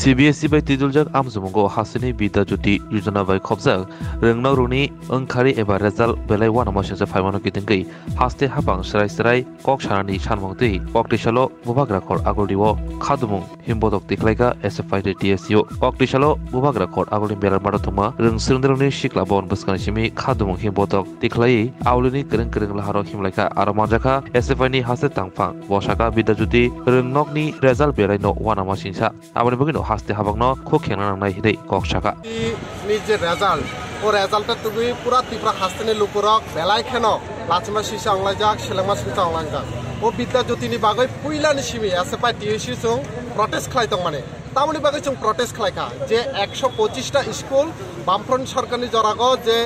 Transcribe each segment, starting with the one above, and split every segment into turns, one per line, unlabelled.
CBSE bai tiduljak amzumungo hasini Vidyajyoti Yojana bai khobjak rengno runi angkhari eba result belai wana masya faimano kitingkai haste habang serai kok sanani sanmangtui koktisalo bubagrakor agoldiwo khadumung himbodok tiklaika SFI TSU koktisalo bubagrakor agoldi belar marathuma reng sirnderoni shiklabon buskani simi khadumung himbodok tiklai aulini kereng laharo himlaika aromanjaka SFI ni haste tangfang bosaka Vidyajyoti rengnokni result belai no wana masinsa aboni bugino haste habangno kho khena nangnai hidei kok saka
ni je result o result ta tugui pura tipra haste ni lukurok belai kheno lachma sisa anglajak selama sisa anglajak o Vidyajyoti ni bagai puila ni simi SFI TSU sung protest khlai tong mane tamoni bagai chung protest khlaika je 125 টা school বামফ্রন্ট সরকারি জরাগো যে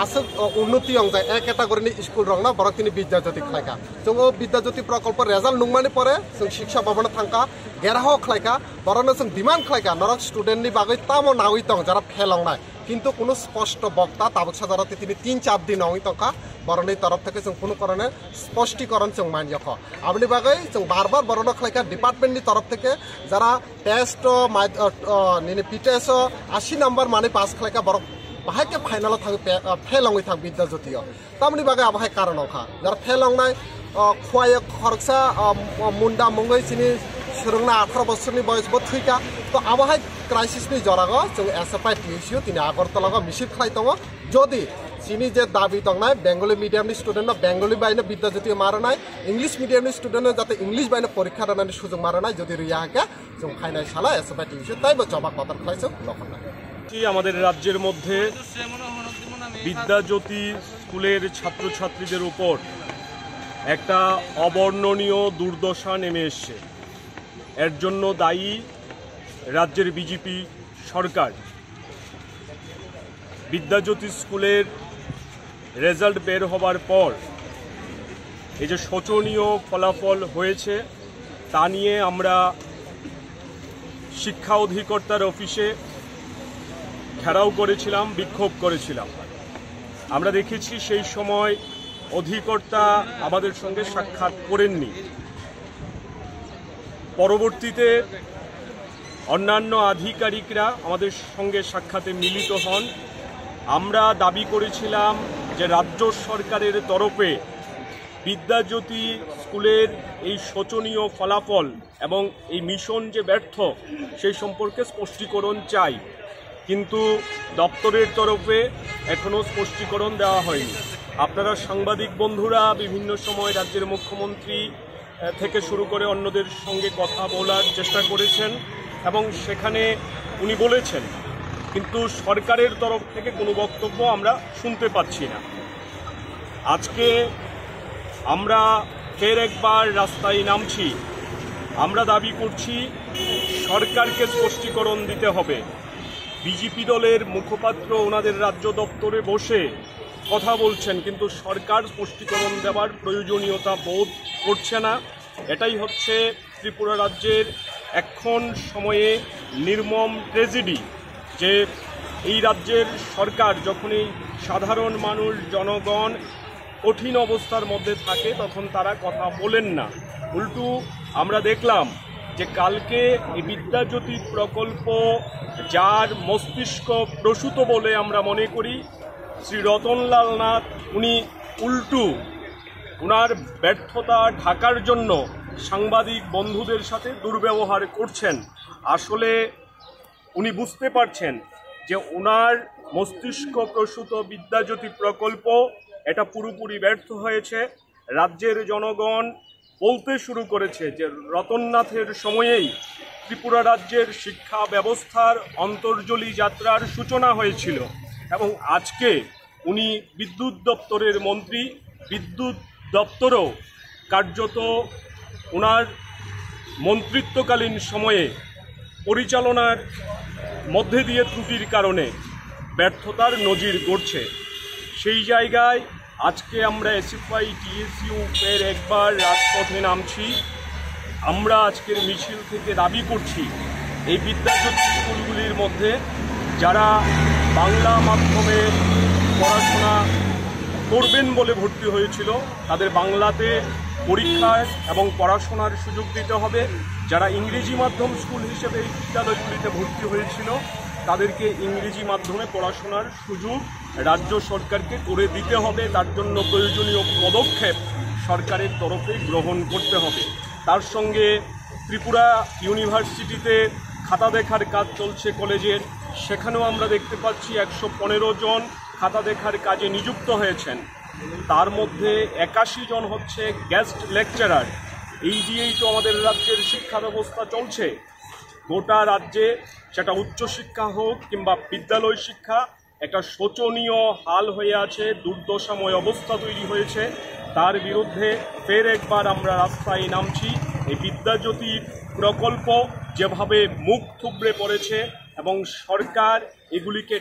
আসল উন্নতি অংজায় এক category school রং না বড় তিনি Vidyajyoti খাইকা जों Vidyajyoti প্রকল্প রেজাল্ট নুংমানি পরে जों শিক্ষা ভবনে থাকা গেরাহ খাইকা বড়নো जों ডিমান্ড খাইকা নরক স্টুডেন্ট নি বাগৈ তামো নাউই তং যারা ফেলংনায় কিন্তু কোনো স্পষ্ট বক্তা তাবকসা যারাতে তিনি 3-4 দিন নাউই তকা বড়নি তরফ থেকে जों কোনো কারণে স্পষ্টীকরণ जों মানিয়খ আপনি বাগৈ जों বারবার বড়নো খাইকা ডিপার্টমেন্ট নি তরফ থেকে যারা টেস্ট নিনে পিটেস 80 নাম্বার মানে পাস খাইকা বড় বাহাকে ফাইনাল থাক ফেলংই থাক Vidyajyoti তামনি বাগে আবহাই কারণ অখা যারা ফেলংনাই খোয়ায় খরকসা মুন্ডা মঙ্গই চিনি সুরংনা 18 বছরনি বয়স বথুইকা তো আবহাই ক্রাইসিসনি জরাগো जों SFI TSU তিনি আগরতলাগো মিছিল খাই দङ যদি চিনি যে দাবি দংনাই বেঙ্গলি মিডিয়ামনি স্টুডেন্ট বেঙ্গলি বাইনে Vidyajyoti মারনাই ইংলিশ মিডিয়ামনি স্টুডেন্ট যাতে ইংলিশ বাইনে পরীক্ষা দানানি সুযোগ মারনাই যদি রিয়াকে जों ফাইনাল সালা SFI TSU তাইবো জবাব পাতার খাইছো লক্ষণ
আমাদের রাজ্যের মধ্যে Vidyajyoti স্কুলের ছাত্রছাত্রীদের উপর একটা অবর্ণনীয় দুর্দশা নেমে এসেছে এর জন্য দায়ী রাজ্যের বিজেপি সরকার Vidyajyoti স্কুলের রেজাল্ট বের হবার পর এই যে শোচনীয় ফলাফল হয়েছে তা নিয়ে আমরা শিক্ষা অধিকর্তার অফিসে ঘেরাও করেছিলাম বিক্ষোভ করেছিলাম আমরা দেখেছি সেই সময় অধিকর্তা আমাদের সঙ্গে সাক্ষাৎ করেননি পরবর্তীতে অন্যান্য আধিকারিকরা আমাদের সঙ্গে সাক্ষাতে মিলিত হন আমরা দাবি করেছিলাম যে রাজ্য সরকারের তরফে Vidyajyoti স্কুলের এই শোচনীয় ফলাফল এবং এই মিশন যে ব্যর্থ সেই সম্পর্কে স্পষ্টীকরণ চাই কিন্তু দপ্তরের তরফে এখনো স্পষ্টীকরণ দেওয়া হয়নি আপনারা সাংবাদিক বন্ধুরা বিভিন্ন সময় রাজ্যের মুখ্যমন্ত্রী থেকে শুরু করে অন্যদের সঙ্গে কথা বলার চেষ্টা করেছেন এবং সেখানে উনি বলেছেন কিন্তু সরকারের তরফ থেকে কোনো বক্তব্য আমরা শুনতে পাচ্ছি না আজকে আমরা ফের একবার রাস্তায় নামছি আমরা দাবি করছি সরকারকে স্পষ্টীকরণ দিতে হবে বিজেপি দলের মুখপাত্র ওনাদের রাজ্য দপ্তরে বসে কথা বলছেন কিন্তু সরকার স্পষ্টীকরণ দেওয়ার প্রয়োজনীয়তা বোধ করছে না এটাই হচ্ছে ত্রিপুরা রাজ্যের এখন সময়ে নির্মম ট্র্যাজেডি যে এই রাজ্যের সরকার যখনই সাধারণ মানুষ জনগণ কঠিন অবস্থার মধ্যে থাকে তখন তারা কথা বলেন না উল্টো আমরা দেখলাম যে কালকে এই Vidyajyoti প্রকল্প যার মস্তিষ্ক প্রসূত বলে আমরা মনে করি শ্রী রতনলাল নাথ উনি উল্টো ওনার ব্যর্থতা ঢাকার জন্য সাংবাদিক বন্ধুদের সাথে দুর্ব্যবহার করছেন আসলে উনি বুঝতে পারছেন যে ওনার মস্তিষ্ক প্রসূত Vidyajyoti প্রকল্প এটা পুরোপুরি ব্যর্থ হয়েছে রাজ্যের জনগণ বলতে শুরু করেছে যে রতননাথের সময়েই ত্রিপুরা রাজ্যের শিক্ষা ব্যবস্থার অন্তর্জলি যাত্রার সূচনা হয়েছিল এবং আজকে উনি বিদ্যুৎ দপ্তরের মন্ত্রী বিদ্যুৎ দপ্তরও কার্যত ওনার মন্ত্রিত্বকালীন সময়ে পরিচালনার মধ্যে দিয়ে ত্রুটির কারণে ব্যর্থতার নজির গড়ছে সেই জায়গায় আজকে আমরা SFI TSU এর একবার রাজপথে নামছি আমরা আজকের মিছিল থেকে দাবি করছি এই Vidyajyoti স্কুলগুলির মধ্যে যারা বাংলা মাধ্যমে পড়াশোনা করবেন বলে ভর্তি হয়েছিল তাদের বাংলাতে পরীক্ষার এবং পড়াশোনার সুযোগ দিতে হবে। যারা ইংরেজি মাধ্যম স্কুল হিসেবে এই বিদ্যালয়গুলিতে ভর্তি হয়েছিল তাদেরকে ইংরেজি মাধ্যমে পড়াশোনার সুযোগ রাজ্য সরকারকে করে দিতে হবে। তার জন্য প্রয়োজনীয় পদক্ষেপ সরকারের তরফে গ্রহণ করতে হবে। তার সঙ্গে ত্রিপুরা ইউনিভার্সিটিতে খাতা দেখার কাজ চলছে কলেজের, সেখানেও আমরা দেখতে পাচ্ছি 115 জন খাতা দেখার কাজে নিযুক্ত হয়েছেন। তার মধ্যে 81 জন হচ্ছে গেস্ট লেকচারার। এই দিয়েই তো আমাদের রাজ্যের শিক্ষা ব্যবস্থা চলছে। গোটা রাজ্যে সেটা উচ্চশিক্ষা হোক কিংবা বিদ্যালয় শিক্ষা একটা শোচনীয় হাল হয়ে আছে, দুর্দশাময় অবস্থা তৈরি হয়েছে। তার বিরুদ্ধে ফের একবার আমরা রাস্তায় নামছি। এই বিদ্যাজ্যোতি প্রকল্প যেভাবে মুখ থুবড়ে পড়েছে এবং সরকার এগুলিকে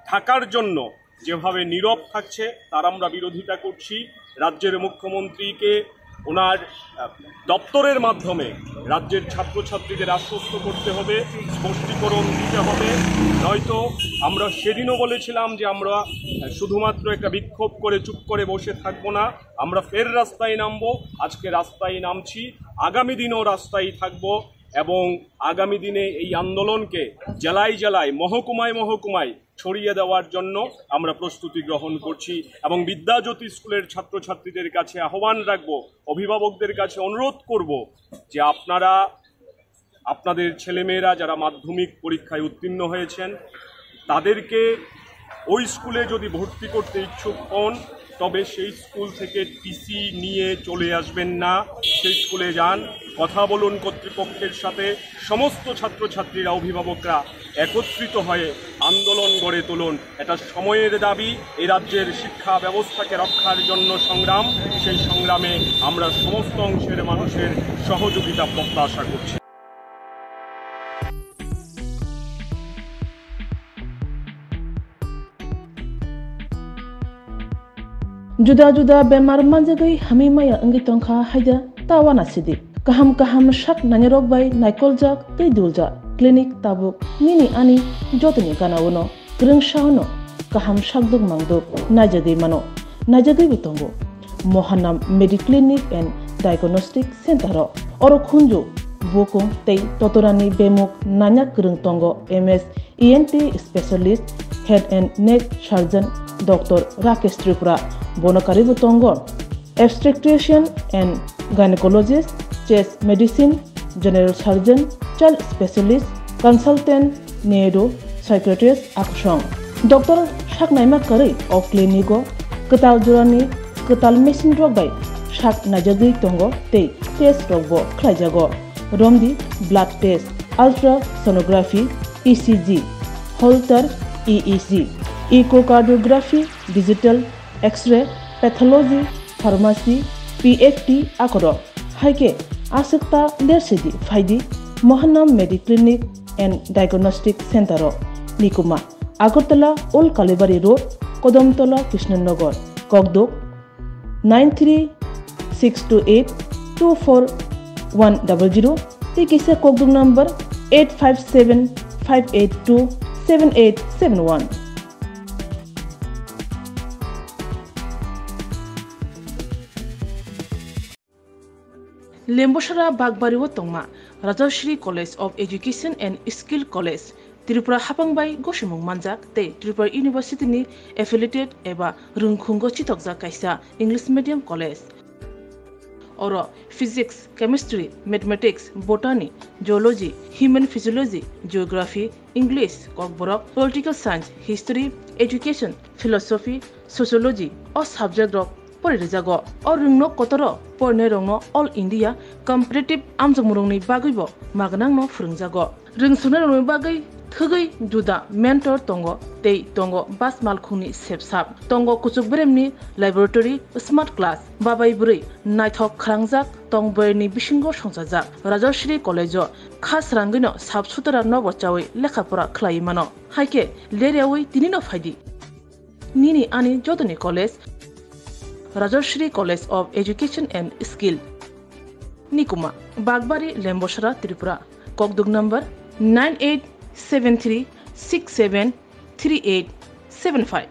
ঢাকার জন্য যেভাবে নীরব থাকছে তার আমরা বিরোধিতা করছি। রাজ্যের মুখ্যমন্ত্রীকে ওনার দপ্তরের মাধ্যমে রাজ্যের ছাত্রছাত্রীদের আশ্বস্ত করতে হবে, স্পষ্টীকরণ দিতে হবে। নয়তো আমরা সেদিনও বলেছিলাম যে আমরা শুধুমাত্র একটা বিক্ষোভ করে চুপ করে বসে থাকবো না, আমরা ফের রাস্তায় নামবো। আজকে রাস্তায় নামছি, আগামী দিনও রাস্তায় থাকবো এবং আগামী দিনে এই আন্দোলনকে জেলায় জেলায় মহকুমায় মহকুমায় ছড়িয়ে দেওয়ার জন্য আমরা প্রস্তুতি গ্রহণ করছি। এবং বিদ্যাজ্যোতি স্কুলের ছাত্রছাত্রীদের কাছে আহ্বান রাখবো, অভিভাবকদের কাছে অনুরোধ করব যে আপনারা আপনাদের ছেলেমেয়েরা যারা মাধ্যমিক পরীক্ষায় উত্তীর্ণ হয়েছেন তাদেরকে ওই স্কুলে যদি ভর্তি করতে ইচ্ছুক হন তবে সেই স্কুল থেকে টিসি নিয়ে চলে আসবেন না, সেই স্কুলে যান, কথা বলুন কর্তৃপক্ষের সাথে। সমস্ত ছাত্রছাত্রীরা অভিভাবকরা একত্রিত হয়ে আন্দোলন গড়ে তুলুন। এটা সময়ের দাবি, এই রাজ্যের শিক্ষা ব্যবস্থাকে রক্ষার জন্য সংগ্রাম। সেই সংগ্রামে আমরা সমস্ত অংশের মানুষের সহযোগিতা প্রত্যাশা করছি।
Juda-juda bemar manjagai hamimaya anggi tongkha haida tawana sidi kaham shak nanyarok bai naikolja tei dulja klinik tabuk nini ani jotoni kanawono greng shahono kaham shakduk mangduk najagai bitongo Mohanam Mediclinic and Diagnostic Center oro khunju bokung tei totorani bemuk nanyak greng tongo MS ENT specialist head and neck surgeon Dr. Rakesh Tripura Bonakari Butongon, obstetrician and gynecologist, chest medicine, general surgeon, child specialist, consultant, neuro, psychiatrist, aksong. Dr. Shaknaima Kari of Clinico, Ketal Jurani, Ketal Machine Rogbay, Shak Najagi Tongo, Te, Test Rogbo, Klajago, Romdi, blood test, ultrasonography, ECG, Holter, EEG, echocardiography, digital, X-ray, pathology, pharmacy, PFT akoro. Haike asekta lersidi faidi Mohanam Mediclinic and Diagnostic Center Nikuma Agartala Old Kalibari Road Kodamtola Krishnanagar Kogdok 93-628-24100 Tikise Kogdok number 857-582-7871. Lemboshara Bagbariwo Tongma Rajashri College of Education and Skill College Tripura Hapangbai Goshimung Manjak te Tripura University ni affiliated eba Rungkhungo Chitokja Kaisa English Medium College Oro Physics, Chemistry, Mathematics, Botany, Geology, Human Physiology, Geography, English, Kokborok, Political Science, History, Education, Philosophy, Sociology or subject of Porijago or Rungno Kotoro Pornerongno All India Competitive Amjamurungni Bagibo Magnangno Frungjago Ringsunarongni Bagai Thugai Juda Mentor Tongo Tei Tongo Bas Malkhuni Sepsap Tongo Kuchukbremni Laboratory Smart Class Babai Buri Naithok Krangjak Tongboyni Bishingo Songsajak Rajashri College Khas Rangino Sabsutara Nobochawi Lekhapura Klaimano Haike Leriawi Tinino Faidi Nini Ani Jodoni College Rajashri College of Education and Skill Nikuma Bagbari Lemboshara Tripura Kogduk number 9873673875